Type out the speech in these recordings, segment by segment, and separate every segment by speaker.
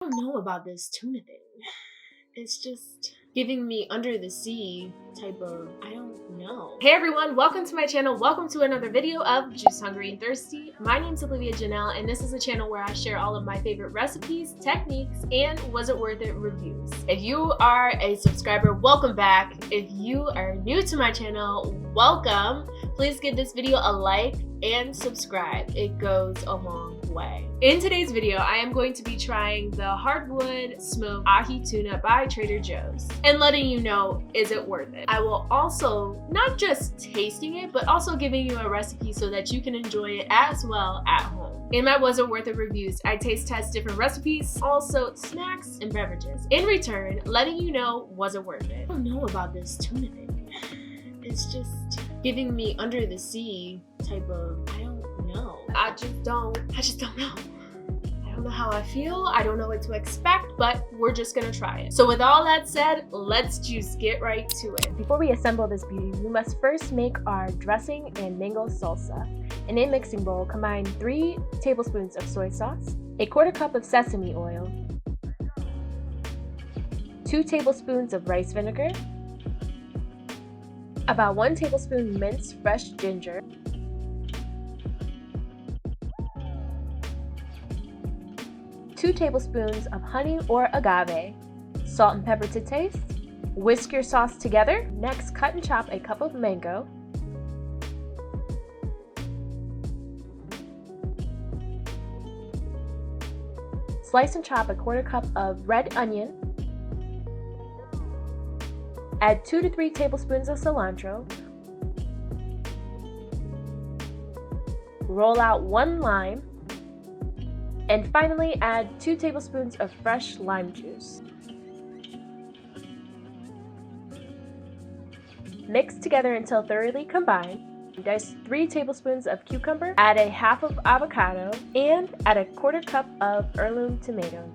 Speaker 1: I don't know about this tuna thing. It's just giving me under the sea type of, I don't know. Hey everyone, welcome to my channel. Welcome to another video of Juice Hungry and Thirsty. My name's Olivia Janelle, and this is a channel where I share all of my favorite recipes, techniques, and was it worth it reviews. If you are a subscriber, welcome back. If you are new to my channel, welcome. Please give this video a like and subscribe. It goes a long way. In today's video, I am going to be trying the hardwood smoked Ahi Tuna by Trader Joe's and letting you know, is it worth it? I will also, not just tasting it, but also giving you a recipe so that you can enjoy it as well at home. In my Was It Worth It reviews, I taste test different recipes, also snacks and beverages. In return, letting you know, was it worth it? I don't know about this tuna thing. It's just giving me under the sea type of, I don't know. I just don't know. I don't know how I feel. I don't know what to expect, but we're just gonna try it. So with all that said, let's just get right to it. Before we assemble this beauty, we must first make our dressing and mango salsa. In a mixing bowl, combine 3 tablespoons of soy sauce, a 1/4 cup of sesame oil, 2 tablespoons of rice vinegar, about 1 tablespoon minced fresh ginger, 2 tablespoons of honey or agave, salt and pepper to taste. Whisk your sauce together. Next, cut and chop a cup of mango, slice and chop a 1/4 cup of red onion, add 2 to 3 tablespoons of cilantro, roll out 1 lime, and finally add 2 tablespoons of fresh lime juice. Mix together until thoroughly combined. Dice 3 tablespoons of cucumber, add a half of avocado, and add a 1/4 cup of heirloom tomatoes.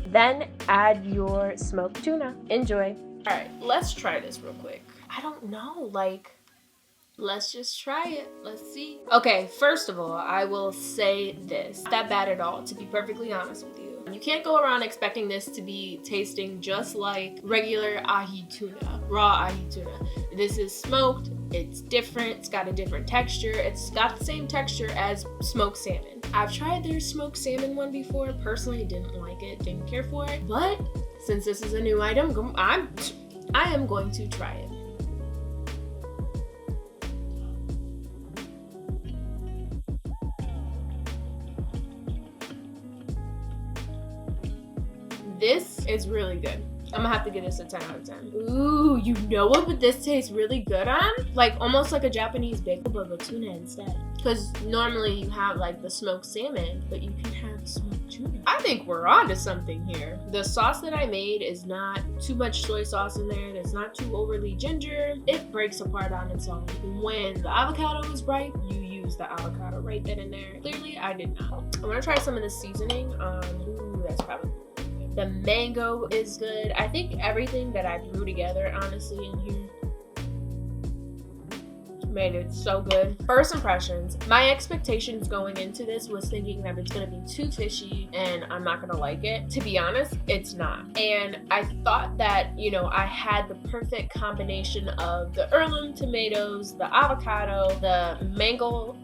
Speaker 1: Then add your smoked tuna. Enjoy. All right, let's try this real quick. I don't know, let's just try it. Let's see. Okay, first of all, I will say this. Not that bad at all, to be perfectly honest with you. You can't go around expecting this to be tasting just like regular Ahi tuna, raw Ahi tuna. This is smoked, it's different, it's got a different texture, it's got the same texture as smoked salmon. I've tried their smoked salmon one before. Personally, didn't like it, didn't care for it, but since this is a new item, I am going to try it. This is really good. I'm gonna have to give this a 10 out of 10. Ooh, you know what would this taste really good on? Like almost like a Japanese bagel, but a tuna instead. Because normally you have like the smoked salmon, but you can have smoked tuna. I think we're onto something here. The sauce that I made is not too much soy sauce in there. It's not too overly ginger. It breaks apart on its own. When the avocado is ripe, you use the avocado right then and there. Clearly, I did not. I'm gonna try some of the seasoning. Ooh, that's probably the mango is good. I think everything that I threw together, honestly, in here made it so good. First impressions, my expectations going into this was thinking that it's gonna be too fishy and I'm not gonna like it. To be honest, it's not. And I thought that, you know, I had the perfect combination of the heirloom tomatoes, the avocado, the mango,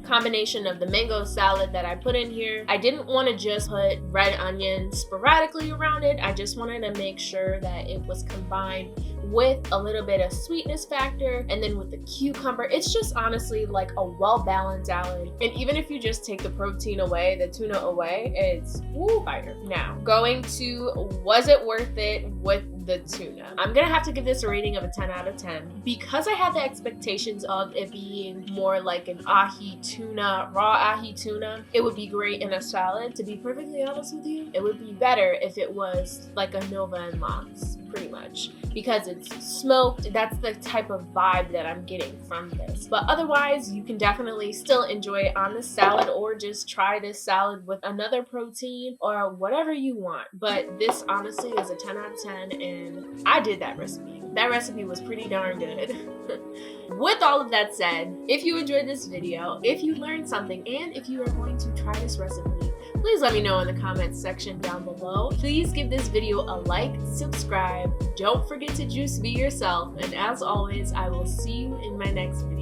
Speaker 1: combination of the mango salad that I put in here. I didn't want to just put red onion sporadically around it. I just wanted to make sure that it was combined with a little bit of sweetness factor, and then with the cucumber, it's just honestly like a well-balanced salad. And even if you just take the protein away, the tuna away, it's fire. Now, going to was it worth it with the tuna? I'm gonna have to give this a rating of a 10 out of 10 because I had the expectations of it being more like an Ahi tuna, raw Ahi tuna. It would be great in a salad. To be perfectly honest with you, it would be better if it was like a Nova Lox, pretty much, because it's smoked. That's the type of vibe that I'm getting from this. But otherwise, you can definitely still enjoy it on the salad, or just try this salad with another protein or whatever you want. But this honestly is a 10 out of 10, and I did that recipe. That recipe was pretty darn good. With all of that said, if you enjoyed this video, if you learned something, and if you are going to try this recipe, please let me know in the comments section down below. Please give this video a like, subscribe, don't forget to juice be yourself, and as always, I will see you in my next video.